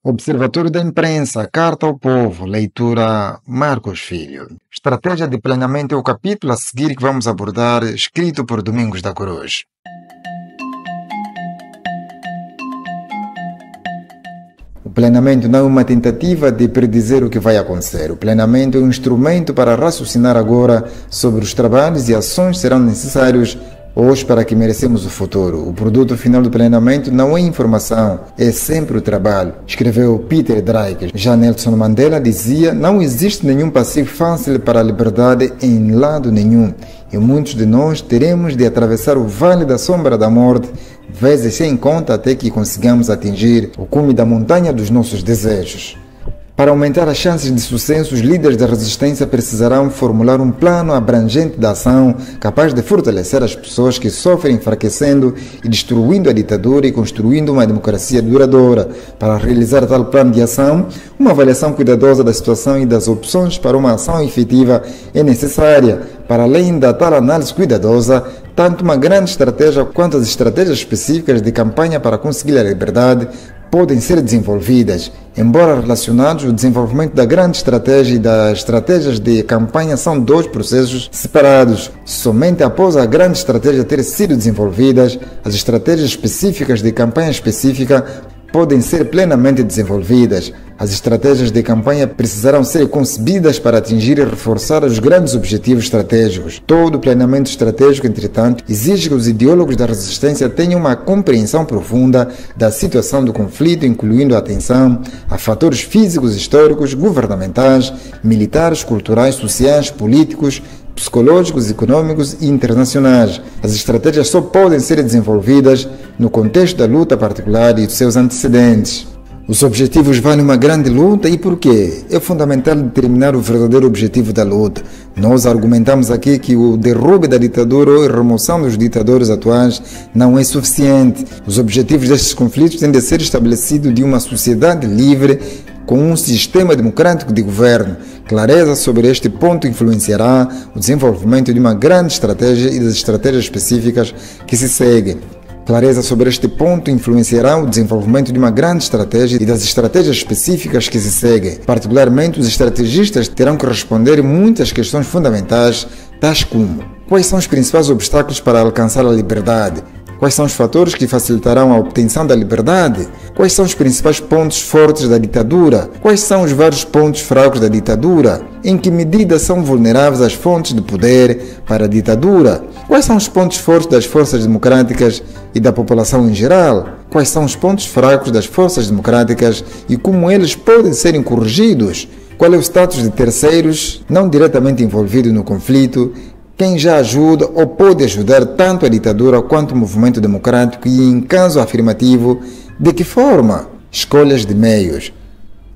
Observatório da Imprensa, Carta ao Povo, leitura Marcos Filho. Estratégia de planeamento é o capítulo a seguir que vamos abordar, escrito por Domingos da Cruz. O planeamento não é uma tentativa de predizer o que vai acontecer. O planeamento é um instrumento para raciocinar agora sobre os trabalhos e ações que serão necessários hoje para que merecemos o futuro. O produto final do planeamento não é informação, é sempre o trabalho, escreveu Peter Drucker. Já Nelson Mandela dizia: não existe nenhum passivo fácil para a liberdade em lado nenhum, e muitos de nós teremos de atravessar o vale da sombra da morte, vezes sem conta, até que consigamos atingir o cume da montanha dos nossos desejos. Para aumentar as chances de sucesso, os líderes da resistência precisarão formular um plano abrangente de ação capaz de fortalecer as pessoas que sofrem, enfraquecendo e destruindo a ditadura e construindo uma democracia duradoura. Para realizar tal plano de ação, uma avaliação cuidadosa da situação e das opções para uma ação efetiva é necessária. Para além da tal análise cuidadosa, tanto uma grande estratégia quanto as estratégias específicas de campanha para conseguir a liberdade podem ser desenvolvidas. Embora relacionados, o desenvolvimento da grande estratégia e das estratégias de campanha são dois processos separados. Somente após a grande estratégia ter sido desenvolvidas, as estratégias específicas de campanha específica podem ser plenamente desenvolvidas. As estratégias de campanha precisarão ser concebidas para atingir e reforçar os grandes objetivos estratégicos. Todo planeamento estratégico, entretanto, exige que os ideólogos da resistência tenham uma compreensão profunda da situação do conflito, incluindo a atenção a fatores físicos, históricos, governamentais, militares, culturais, sociais, políticos, psicológicos, econômicos e internacionais. As estratégias só podem ser desenvolvidas no contexto da luta particular e dos seus antecedentes. Os objetivos valem uma grande luta e por quê? É fundamental determinar o verdadeiro objetivo da luta. Nós argumentamos aqui que o derrube da ditadura ou a remoção dos ditadores atuais não é suficiente. Os objetivos destes conflitos têm de ser estabelecidos de uma sociedade livre com um sistema democrático de governo. Clareza sobre este ponto influenciará o desenvolvimento de uma grande estratégia e das estratégias específicas que se seguem. Clareza sobre este ponto influenciará o desenvolvimento de uma grande estratégia e das estratégias específicas que se seguem. Particularmente, os estrategistas terão que responder muitas questões fundamentais, tais como: quais são os principais obstáculos para alcançar a liberdade? Quais são os fatores que facilitarão a obtenção da liberdade? Quais são os principais pontos fortes da ditadura? Quais são os vários pontos fracos da ditadura? Em que medida são vulneráveis as fontes de poder para a ditadura? Quais são os pontos fortes das forças democráticas e da população em geral? Quais são os pontos fracos das forças democráticas e como eles podem serem corrigidos? Qual é o status de terceiros não diretamente envolvidos no conflito? Quem já ajuda ou pode ajudar tanto a ditadura quanto o movimento democrático e, em caso afirmativo, de que forma? Escolhas de meios.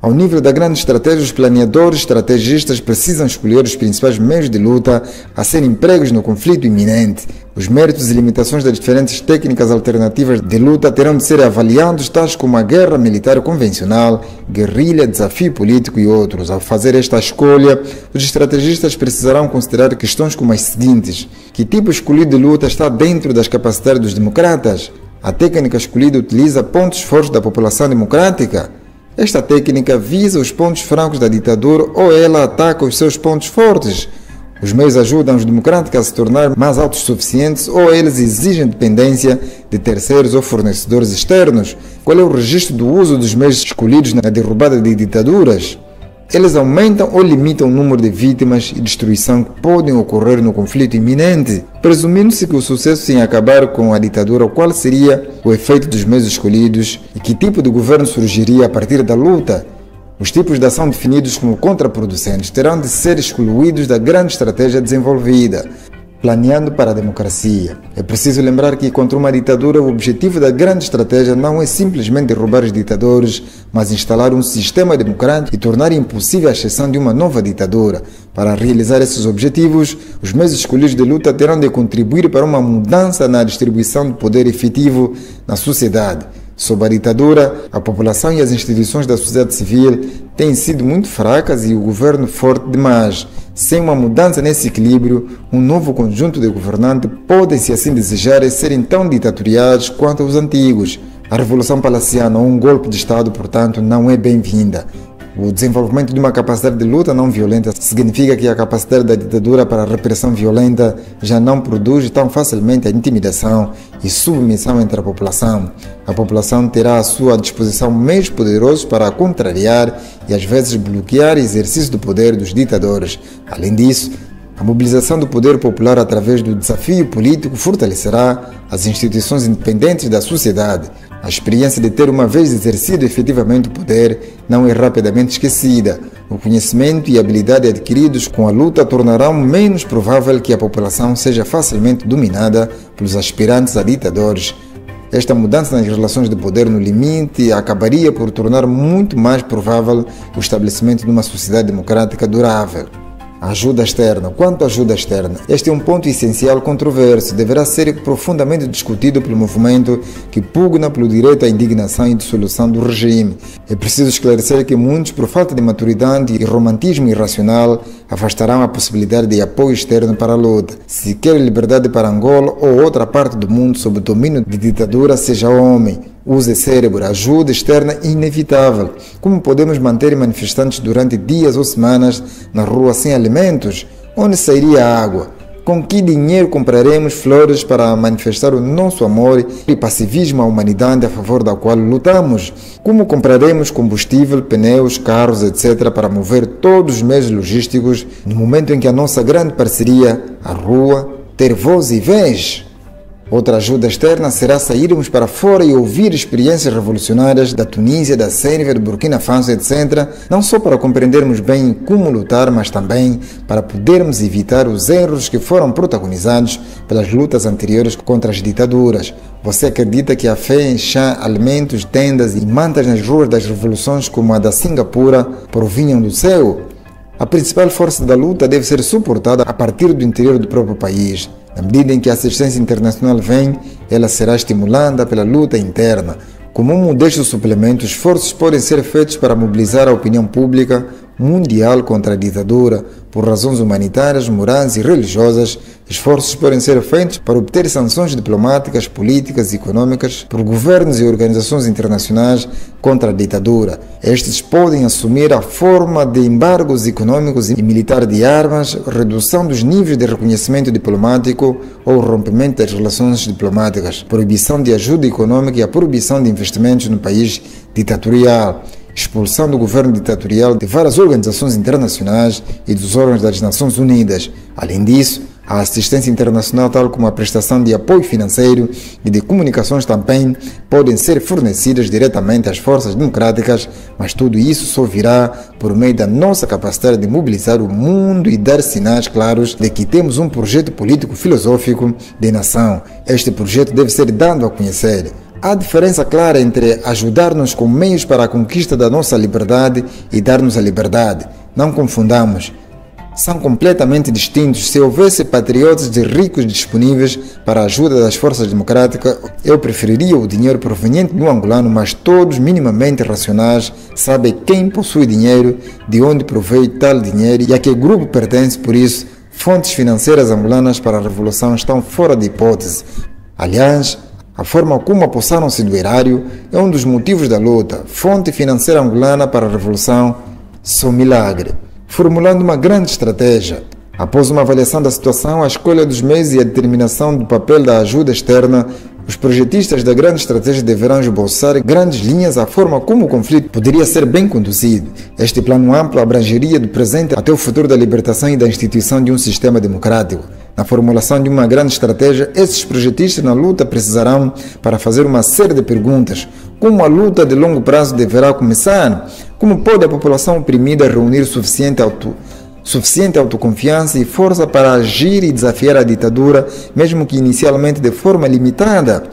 Ao nível da grande estratégia, os planeadores estrategistas precisam escolher os principais meios de luta a serem empregos no conflito iminente. Os méritos e limitações das diferentes técnicas alternativas de luta terão de ser avaliados, tais como a guerra militar convencional, guerrilha, desafio político e outros. Ao fazer esta escolha, os estrategistas precisarão considerar questões como as seguintes: que tipo escolhido de luta está dentro das capacidades dos democratas? A técnica escolhida utiliza pontos fortes da população democrática? Esta técnica visa os pontos fracos da ditadura ou ela ataca os seus pontos fortes? Os meios ajudam os democráticos a se tornar mais autossuficientes ou eles exigem dependência de terceiros ou fornecedores externos? Qual é o registro do uso dos meios escolhidos na derrubada de ditaduras? Eles aumentam ou limitam o número de vítimas e destruição que podem ocorrer no conflito iminente? Presumindo-se que o sucesso em acabar com a ditadura, qual seria o efeito dos meios escolhidos e que tipo de governo surgiria a partir da luta? Os tipos de ação definidos como contraproducentes terão de ser excluídos da grande estratégia desenvolvida. Planeando para a democracia. É preciso lembrar que contra uma ditadura o objetivo da grande estratégia não é simplesmente derrubar os ditadores, mas instalar um sistema democrático e tornar impossível a ascensão de uma nova ditadura. Para realizar esses objetivos, os meios escolhidos de luta terão de contribuir para uma mudança na distribuição do poder efetivo na sociedade. Sob a ditadura, a população e as instituições da sociedade civil têm sido muito fracas e o governo forte demais. Sem uma mudança nesse equilíbrio, um novo conjunto de governantes podem, se assim desejarem, serem tão ditatoriais quanto os antigos. A revolução palaciana ou um golpe de Estado, portanto, não é bem-vinda. O desenvolvimento de uma capacidade de luta não violenta significa que a capacidade da ditadura para a repressão violenta já não produz tão facilmente a intimidação e submissão entre a população. A população terá à sua disposição meios poderosos para contrariar e às vezes bloquear o exercício do poder dos ditadores. Além disso, a mobilização do poder popular através do desafio político fortalecerá as instituições independentes da sociedade. A experiência de ter uma vez exercido efetivamente o poder não é rapidamente esquecida. O conhecimento e a habilidade adquiridos com a luta tornarão menos provável que a população seja facilmente dominada pelos aspirantes a ditadores. Esta mudança nas relações de poder no limite acabaria por tornar muito mais provável o estabelecimento de uma sociedade democrática durável. Ajuda externa. Quanto à ajuda externa, este é um ponto essencial controverso. Deverá ser profundamente discutido pelo movimento que pugna pelo direito à indignação e dissolução do regime. É preciso esclarecer que muitos, por falta de maturidade e romantismo irracional, afastarão a possibilidade de apoio externo para a luta. Se quer liberdade para Angola ou outra parte do mundo sob o domínio de ditadura, seja homem. Use cérebro, ajuda externa inevitável. Como podemos manter manifestantes durante dias ou semanas na rua sem alimentos? Onde sairia a água? Com que dinheiro compraremos flores para manifestar o nosso amor e passivismo à humanidade a favor da qual lutamos? Como compraremos combustível, pneus, carros, etc. para mover todos os meios logísticos no momento em que a nossa grande parceria, a rua, ter voz e vez? Outra ajuda externa será sairmos para fora e ouvir experiências revolucionárias da Tunísia, da Sérvia, do Burkina Faso, etc. Não só para compreendermos bem como lutar, mas também para podermos evitar os erros que foram protagonizados pelas lutas anteriores contra as ditaduras. Você acredita que a fé em chá, alimentos, tendas e mantas nas ruas das revoluções como a da Singapura provinham do céu? A principal força da luta deve ser suportada a partir do interior do próprio país. Na medida em que a assistência internacional vem, ela será estimulada pela luta interna. Como um modesto suplemento, esforços podem ser feitos para mobilizar a opinião pública mundial contra a ditadura. Por razões humanitárias, morais e religiosas, esforços podem ser feitos para obter sanções diplomáticas, políticas e econômicas por governos e organizações internacionais contra a ditadura. Estes podem assumir a forma de embargos econômicos e militares de armas, redução dos níveis de reconhecimento diplomático ou rompimento das relações diplomáticas, proibição de ajuda econômica e a proibição de investimentos no país ditatorial, expulsão do governo ditatorial de várias organizações internacionais e dos órgãos das Nações Unidas. Além disso, a assistência internacional, tal como a prestação de apoio financeiro e de comunicações também podem ser fornecidas diretamente às forças democráticas, mas tudo isso só virá por meio da nossa capacidade de mobilizar o mundo e dar sinais claros de que temos um projeto político-filosófico de nação. Este projeto deve ser dado a conhecer. Há diferença clara entre ajudar-nos com meios para a conquista da nossa liberdade e dar-nos a liberdade. Não confundamos. São completamente distintos. Se houvesse patriotas de ricos disponíveis para a ajuda das forças democráticas, eu preferiria o dinheiro proveniente do angolano, mas todos minimamente racionais sabem quem possui dinheiro, de onde provém tal dinheiro e a que grupo pertence. Por isso, fontes financeiras angolanas para a revolução estão fora de hipótese. Aliás, a forma como apossaram-se do erário é um dos motivos da luta. Fonte financeira angolana para a revolução, só milagre. Formulando uma grande estratégia. Após uma avaliação da situação, a escolha dos meios e a determinação do papel da ajuda externa, os projetistas da grande estratégia deverão esboçar grandes linhas a forma como o conflito poderia ser bem conduzido. Este plano amplo abrangeria do presente até o futuro da libertação e da instituição de um sistema democrático. Na formulação de uma grande estratégia, esses projetistas na luta precisarão para fazer uma série de perguntas. Como a luta de longo prazo deverá começar? Como pode a população oprimida reunir suficiente autoconfiança e força para agir e desafiar a ditadura, mesmo que inicialmente de forma limitada?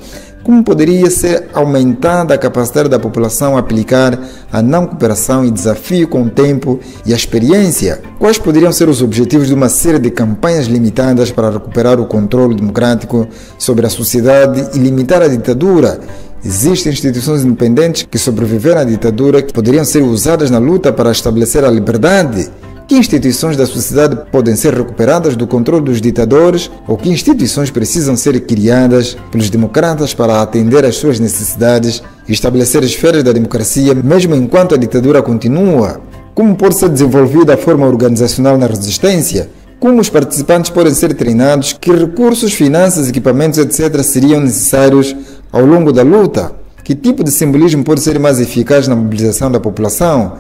Como poderia ser aumentada a capacidade da população a aplicar a não cooperação e desafio com o tempo e a experiência? Quais poderiam ser os objetivos de uma série de campanhas limitadas para recuperar o controle democrático sobre a sociedade e limitar a ditadura? Existem instituições independentes que sobreviveram à ditadura que poderiam ser usadas na luta para estabelecer a liberdade? que instituições da sociedade podem ser recuperadas do controle dos ditadores ou que instituições precisam ser criadas pelos democratas para atender às suas necessidades e estabelecer esferas da democracia mesmo enquanto a ditadura continua. Como pode ser desenvolvida a forma organizacional na resistência? Como os participantes podem ser treinados? Que recursos, finanças, equipamentos, etc. seriam necessários ao longo da luta? Que tipo de simbolismo pode ser mais eficaz na mobilização da população?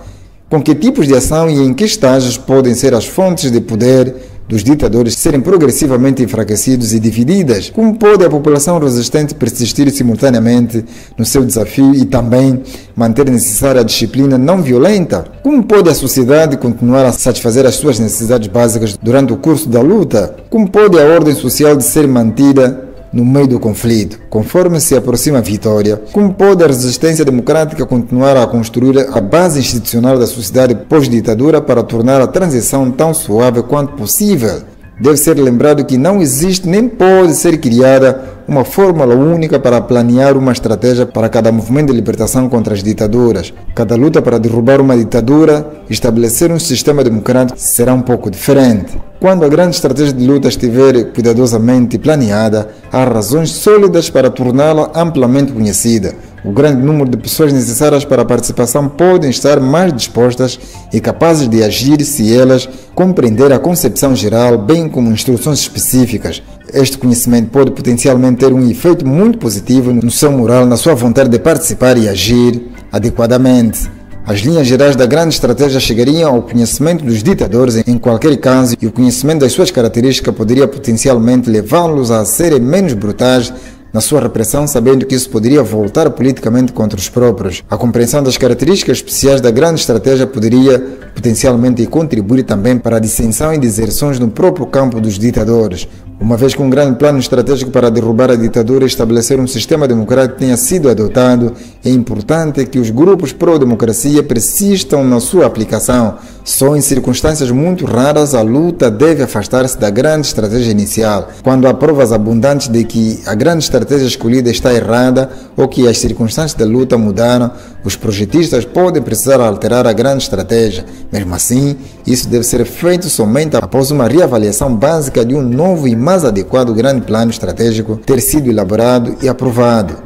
Com que tipos de ação e em que estágios podem ser as fontes de poder dos ditadores serem progressivamente enfraquecidos e divididas? Como pode a população resistente persistir simultaneamente no seu desafio e também manter necessária a disciplina não violenta? Como pode a sociedade continuar a satisfazer as suas necessidades básicas durante o curso da luta? Como pode a ordem social de ser mantida no meio do conflito, conforme se aproxima a vitória? Como pode a resistência democrática continuar a construir a base institucional da sociedade pós-ditadura para tornar a transição tão suave quanto possível? Deve ser lembrado que não existe nem pode ser criada uma fórmula única para planear uma estratégia para cada movimento de libertação contra as ditaduras. Cada luta para derrubar uma ditadura e estabelecer um sistema democrático será um pouco diferente. Quando a grande estratégia de luta estiver cuidadosamente planeada, há razões sólidas para torná-la amplamente conhecida. O grande número de pessoas necessárias para a participação podem estar mais dispostas e capazes de agir se elas compreenderem a concepção geral, bem como instruções específicas. Este conhecimento pode potencialmente ter um efeito muito positivo no seu moral, na sua vontade de participar e agir adequadamente. As linhas gerais da grande estratégia chegariam ao conhecimento dos ditadores em qualquer caso, e o conhecimento das suas características poderia potencialmente levá-los a serem menos brutais na sua repressão, sabendo que isso poderia voltar politicamente contra os próprios. A compreensão das características especiais da grande estratégia poderia potencialmente contribuir também para a dissensão e deserções no próprio campo dos ditadores. Uma vez que um grande plano estratégico para derrubar a ditadura e estabelecer um sistema democrático tenha sido adotado, é importante que os grupos pró-democracia persistam na sua aplicação. Só em circunstâncias muito raras a luta deve afastar-se da grande estratégia inicial. Quando há provas abundantes de que a grande estratégia escolhida está errada ou que as circunstâncias da luta mudaram, os projetistas podem precisar alterar a grande estratégia. Mesmo assim, isso deve ser feito somente após uma reavaliação básica de um novo e mais adequado grande plano estratégico ter sido elaborado e aprovado.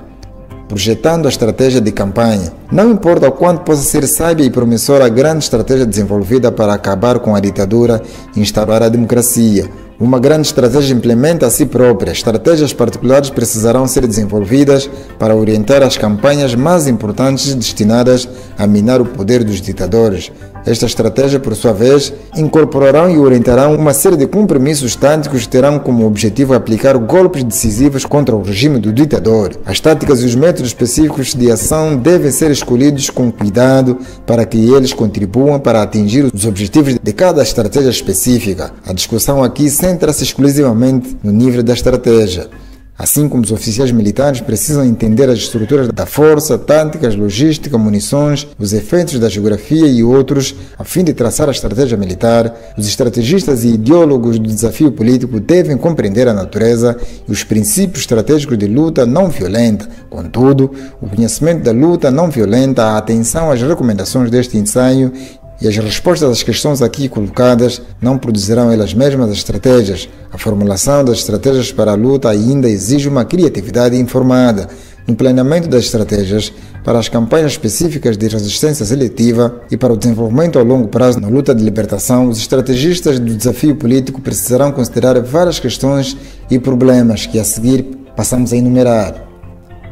Projetando a estratégia de campanha. Não importa o quanto possa ser sábia e promissora a grande estratégia desenvolvida para acabar com a ditadura e instaurar a democracia, uma grande estratégia implementa a si própria. Estratégias particulares precisarão ser desenvolvidas para orientar as campanhas mais importantes destinadas a minar o poder dos ditadores. Esta estratégia, por sua vez, incorporarão e orientarão uma série de compromissos táticos que terão como objetivo aplicar golpes decisivos contra o regime do ditador. As táticas e os métodos específicos de ação devem ser escolhidos com cuidado para que eles contribuam para atingir os objetivos de cada estratégia específica. A discussão aqui centra-se exclusivamente no nível da estratégia. Assim como os oficiais militares precisam entender as estruturas da força, táticas, logística, munições, os efeitos da geografia e outros, a fim de traçar a estratégia militar, os estrategistas e ideólogos do desafio político devem compreender a natureza e os princípios estratégicos de luta não violenta. Contudo, o conhecimento da luta não violenta, a atenção às recomendações deste ensaio e as respostas às questões aqui colocadas não produzirão elas mesmas as estratégias. A formulação das estratégias para a luta ainda exige uma criatividade informada. No planeamento das estratégias para as campanhas específicas de resistência seletiva e para o desenvolvimento ao longo prazo na luta de libertação, os estrategistas do desafio político precisarão considerar várias questões e problemas que a seguir passamos a enumerar.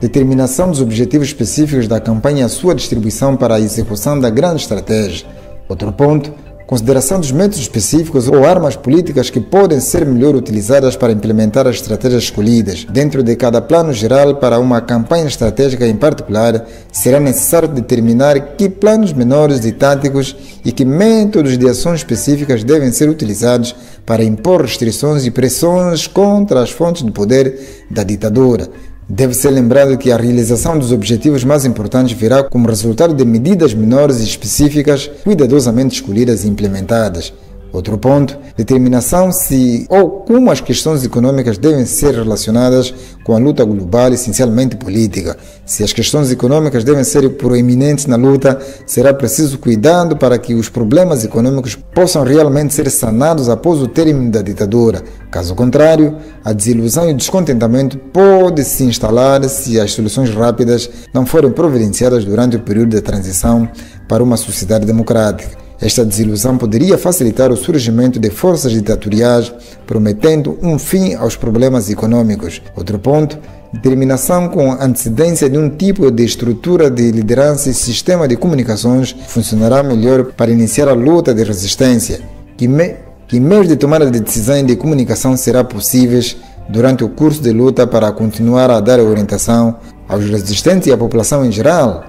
Determinação dos objetivos específicos da campanha e a sua distribuição para a execução da grande estratégia. Outro ponto, consideração dos métodos específicos ou armas políticas que podem ser melhor utilizadas para implementar as estratégias escolhidas. Dentro de cada plano geral para uma campanha estratégica em particular, será necessário determinar que planos menores e táticos e que métodos de ação específicas devem ser utilizados para impor restrições e pressões contra as fontes de poder da ditadura. Deve ser lembrado que a realização dos objetivos mais importantes virá como resultado de medidas menores e específicas, cuidadosamente escolhidas e implementadas. Outro ponto, determinação se ou como as questões econômicas devem ser relacionadas com a luta global, essencialmente política. Se as questões econômicas devem ser proeminentes na luta, será preciso cuidado para que os problemas econômicos possam realmente ser sanados após o término da ditadura. Caso contrário, a desilusão e o descontentamento pode se instalar se as soluções rápidas não forem providenciadas durante o período de transição para uma sociedade democrática. Esta desilusão poderia facilitar o surgimento de forças ditatoriais, prometendo um fim aos problemas econômicos. Outro ponto, determinação com antecedência de um tipo de estrutura de liderança e sistema de comunicações funcionará melhor para iniciar a luta de resistência, que meios de tomada de decisão de comunicação será possíveis durante o curso de luta para continuar a dar orientação aos resistentes e à população em geral.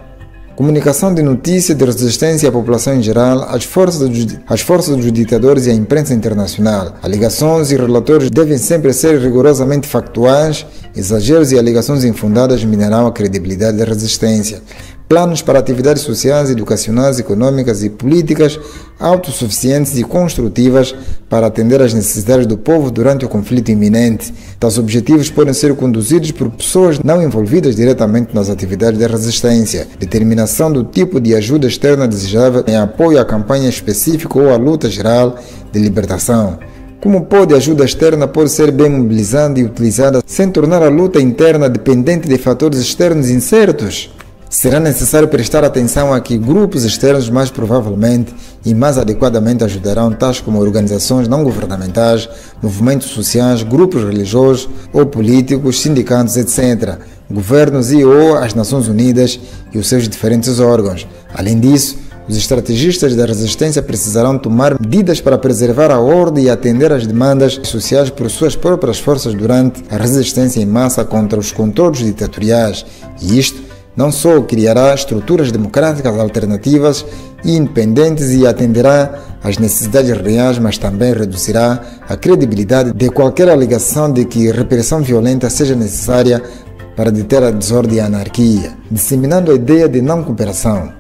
Comunicação de notícia de resistência à população em geral, às forças dos ditadores e à imprensa internacional. Alegações e relatórios devem sempre ser rigorosamente factuais. Exageros e alegações infundadas minarão a credibilidade da resistência. Planos para atividades sociais, educacionais, econômicas e políticas autossuficientes e construtivas para atender às necessidades do povo durante o conflito iminente. Tais objetivos podem ser conduzidos por pessoas não envolvidas diretamente nas atividades da resistência. Determinação do tipo de ajuda externa desejável em apoio à campanha específica ou à luta geral de libertação. Como a ajuda externa pode ser bem mobilizada e utilizada sem tornar a luta interna dependente de fatores externos incertos? Será necessário prestar atenção a que grupos externos mais provavelmente e mais adequadamente ajudarão, tais como organizações não governamentais, movimentos sociais, grupos religiosos ou políticos, sindicatos, etc., governos ou as Nações Unidas e os seus diferentes órgãos. Além disso, os estrategistas da resistência precisarão tomar medidas para preservar a ordem e atender às demandas sociais por suas próprias forças durante a resistência em massa contra os controles ditatoriais, e isto não só criará estruturas democráticas alternativas e independentes e atenderá às necessidades reais, mas também reduzirá a credibilidade de qualquer alegação de que repressão violenta seja necessária para deter a desordem e a anarquia, disseminando a ideia de não cooperação.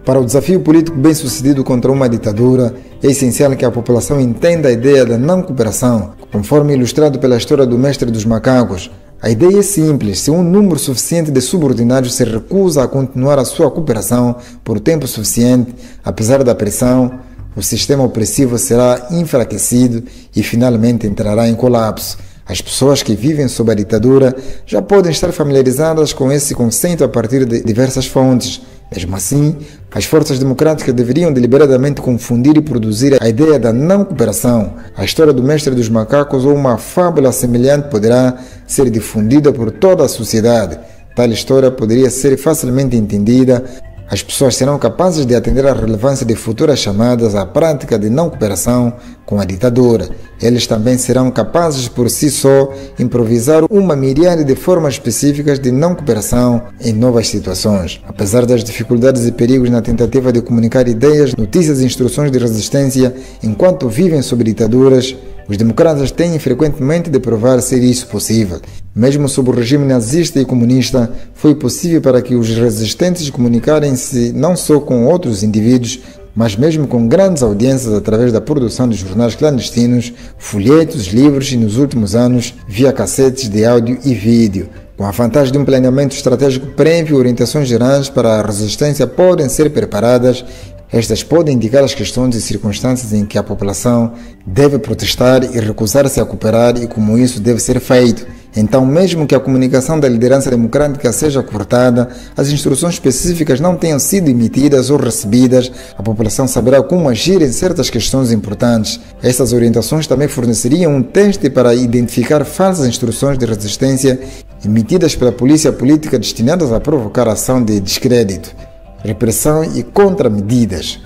Para o desafio político bem-sucedido contra uma ditadura, é essencial que a população entenda a ideia da não cooperação, conforme ilustrado pela história do mestre dos macacos. A ideia é simples: se um número suficiente de subordinados se recusa a continuar a sua cooperação por tempo suficiente, apesar da pressão, o sistema opressivo será enfraquecido e finalmente entrará em colapso. As pessoas que vivem sob a ditadura já podem estar familiarizadas com esse conceito a partir de diversas fontes. Mesmo assim, as forças democráticas deveriam deliberadamente confundir e produzir a ideia da não cooperação. A história do mestre dos macacos ou uma fábula semelhante poderá ser difundida por toda a sociedade. Tal história poderia ser facilmente entendida. As pessoas serão capazes de atender à relevância de futuras chamadas à prática de não cooperação com a ditadura. Eles também serão capazes por si só improvisar uma miríade de formas específicas de não cooperação em novas situações. Apesar das dificuldades e perigos na tentativa de comunicar ideias, notícias e instruções de resistência enquanto vivem sob ditaduras, os democratas têm frequentemente de provar ser isso possível. Mesmo sob o regime nazista e comunista, foi possível para que os resistentes comunicarem-se não só com outros indivíduos, mas mesmo com grandes audiências através da produção de jornais clandestinos, folhetos, livros e, nos últimos anos, via cassetes de áudio e vídeo. Com a vantagem de um planeamento estratégico prévio, orientações gerais para a resistência podem ser preparadas. Estas podem indicar as questões e circunstâncias em que a população deve protestar e recusar-se a cooperar e como isso deve ser feito. Então, mesmo que a comunicação da liderança democrática seja cortada, as instruções específicas não tenham sido emitidas ou recebidas, a população saberá como agir em certas questões importantes. Estas orientações também forneceriam um teste para identificar falsas instruções de resistência emitidas pela polícia política destinadas a provocar ação de descrédito, repressão e contramedidas.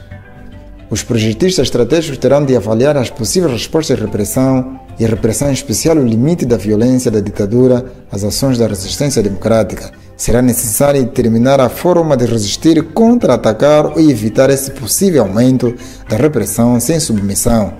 Os projetistas estratégicos terão de avaliar as possíveis respostas de repressão e repressão, em especial o limite da violência da ditadura às ações da resistência democrática. Será necessário determinar a forma de resistir, contra-atacar ou evitar esse possível aumento da repressão sem submissão.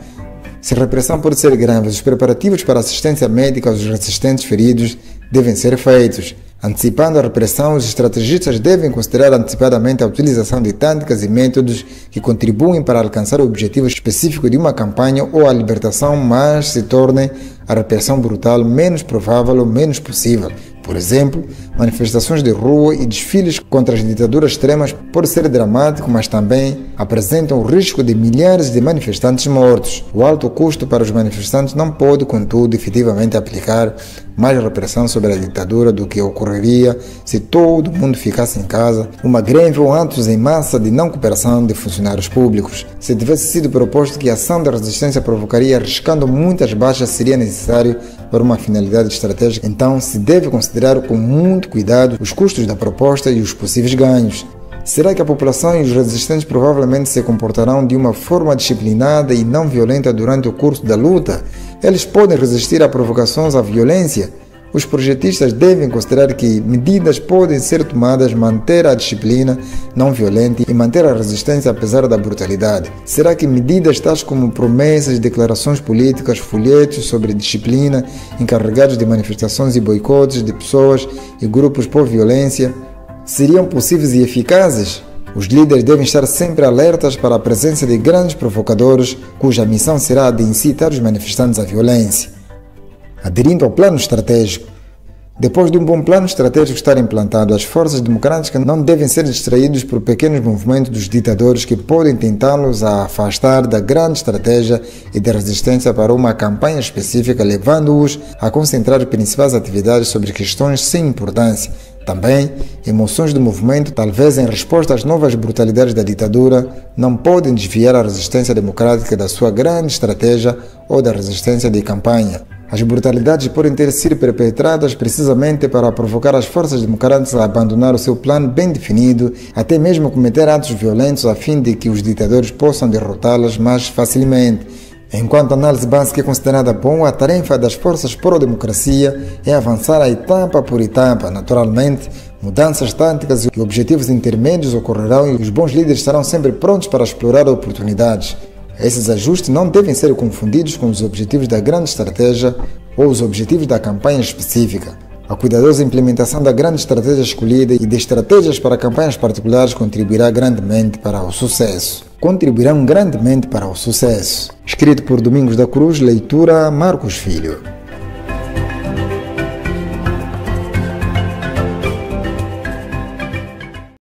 Se a repressão pode ser grave, os preparativos para assistência médica aos resistentes feridos devem ser feitos. Antecipando a repressão, os estrategistas devem considerar antecipadamente a utilização de táticas e métodos que contribuem para alcançar o objetivo específico de uma campanha ou a libertação, mas se tornem a repressão brutal menos provável ou menos possível. Por exemplo, manifestações de rua e desfiles contra as ditaduras extremas pode ser dramático, mas também apresentam o risco de milhares de manifestantes mortos. O alto custo para os manifestantes não pode, contudo, efetivamente aplicar mais repressão sobre a ditadura do que ocorreria se todo mundo ficasse em casa, uma greve ou atos em massa de não cooperação de funcionários públicos. Se tivesse sido proposto que a ação da resistência provocaria arriscando muitas baixas, seria necessário para uma finalidade estratégica, então se deve considerar com muito cuidado os custos da proposta e os possíveis ganhos. Será que a população e os resistentes provavelmente se comportarão de uma forma disciplinada e não violenta durante o curso da luta? Eles podem resistir a provocações à violência? Os projetistas devem considerar que medidas podem ser tomadas, manter a disciplina não violenta e manter a resistência apesar da brutalidade. Será que medidas tais como promessas, declarações políticas, folhetos sobre disciplina, encarregados de manifestações e boicotes de pessoas e grupos por violência, seriam possíveis e eficazes? Os líderes devem estar sempre alertas para a presença de grandes provocadores, cuja missão será a de incitar os manifestantes à violência. Aderindo ao plano estratégico. Depois de um bom plano estratégico estar implantado, as forças democráticas não devem ser distraídas por pequenos movimentos dos ditadores que podem tentá-los a afastar da grande estratégia e da resistência para uma campanha específica, levando-os a concentrar principais atividades sobre questões sem importância. Também, emoções do movimento, talvez em resposta às novas brutalidades da ditadura, não podem desviar a resistência democrática da sua grande estratégia ou da resistência de campanha. As brutalidades podem ter sido perpetradas precisamente para provocar as forças democráticas a abandonar o seu plano bem definido, até mesmo cometer atos violentos a fim de que os ditadores possam derrotá-las mais facilmente. Enquanto a análise básica é considerada boa, a tarefa das forças pró-democracia é avançar a etapa por etapa. Naturalmente, mudanças táticas e objetivos intermédios ocorrerão e os bons líderes estarão sempre prontos para explorar oportunidades. Esses ajustes não devem ser confundidos com os objetivos da grande estratégia ou os objetivos da campanha específica. A cuidadosa implementação da grande estratégia escolhida e de estratégias para campanhas particulares contribuirão grandemente para o sucesso. Escrito por Domingos da Cruz, leitura Marcos Filho.